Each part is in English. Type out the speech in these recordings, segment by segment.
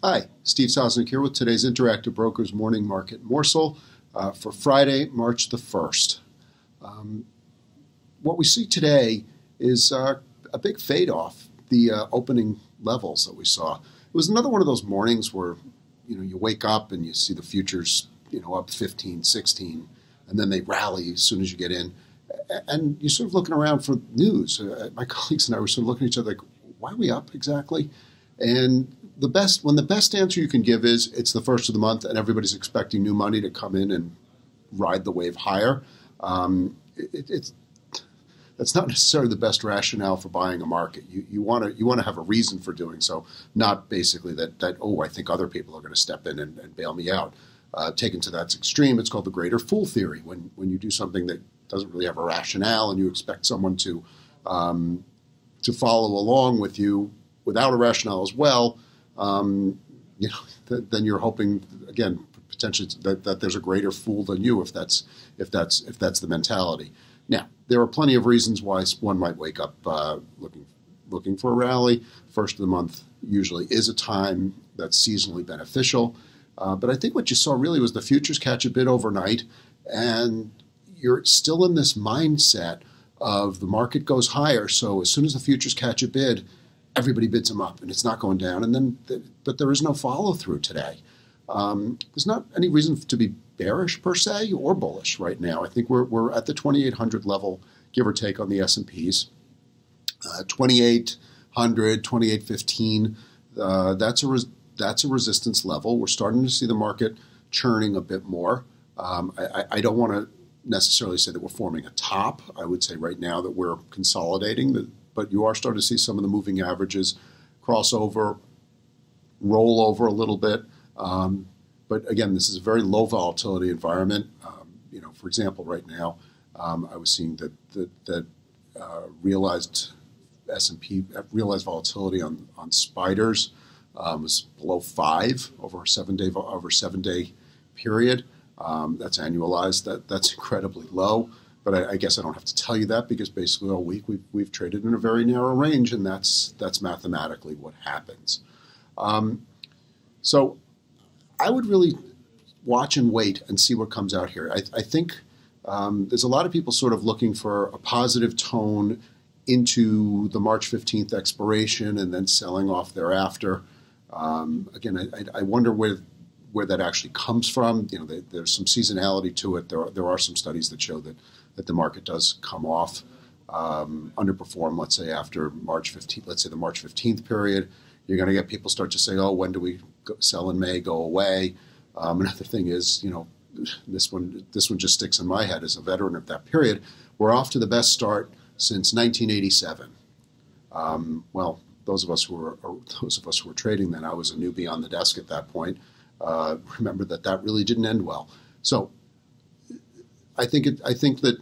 Hi, Steve Sosnick here with today's Interactive Brokers Morning Market Morsel for Friday, March the 1st. What we see today is a big fade off the opening levels that we saw. It was another one of those mornings where you wake up and you see the futures up 15, 16, and then they rally as soon as you get in. And you're sort of looking around for news. My colleagues and I were sort of looking at each other like, why are we up exactly? And when the best answer you can give is it's the first of the month and everybody's expecting new money to come in and ride the wave higher. That's not necessarily the best rationale for buying a market. You want to have a reason for doing so, not basically that oh, I think other people are going to step in and bail me out. Taken to that extreme, it's called the greater fool theory. When you do something that doesn't really have a rationale and you expect someone to follow along with you without a rationale as well, then you're hoping again potentially that there's a greater fool than you if that's the mentality. Now there are plenty of reasons why one might wake up looking for a rally. First of the month usually is a time that's seasonally beneficial, but I think what you saw really was the futures catch a bid overnight, and you're still in this mindset of the market goes higher. So as soon as the futures catch a bid, everybody bids them up, and it's not going down. But there is no follow through today. There's not any reason to be bearish per se or bullish right now. I think we're at the 2,800 level, give or take, on the S&Ps. 2,800, 2,815. That's a resistance level. We're starting to see the market churning a bit more. I don't want to necessarily say that we're forming a top. I would say right now that we're consolidating, but you are starting to see some of the moving averages cross over, roll over a little bit. But again, this is a very low volatility environment. For example, right now, I was seeing that realized S&P realized volatility on spiders was below 5 over a 7-day period. That's annualized. That's incredibly low. But I guess I don't have to tell you that, because basically all week we've traded in a very narrow range, and that's mathematically what happens. So I would really watch and wait and see what comes out here. I think there's a lot of people sort of looking for a positive tone into the March 15th expiration and then selling off thereafter. Again, I wonder where that actually comes from. There's some seasonality to it. There are some studies that show that the market does come off, underperform, let's say after March 15th, let's say the March 15th period. You're going to get people start to say, oh, when do we sell in May, go away? Another thing is, this one just sticks in my head as a veteran of that period. We're off to the best start since 1987. Well, those of us who were trading then, I was a newbie on the desk at that point. Remember that really didn't end well. So I think that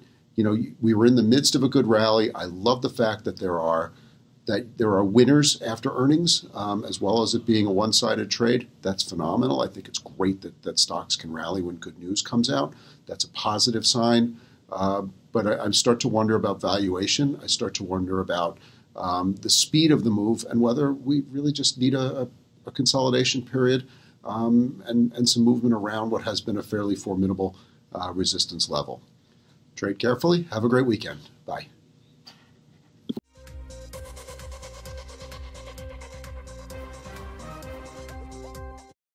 we were in the midst of a good rally. I love the fact that there are winners after earnings, as well as it being a one-sided trade. That's phenomenal. I think it's great that stocks can rally when good news comes out. That's a positive sign. But I start to wonder about valuation. I start to wonder about the speed of the move and whether we really just need a consolidation period and some movement around what has been a fairly formidable resistance level. Trade carefully. Have a great weekend. Bye.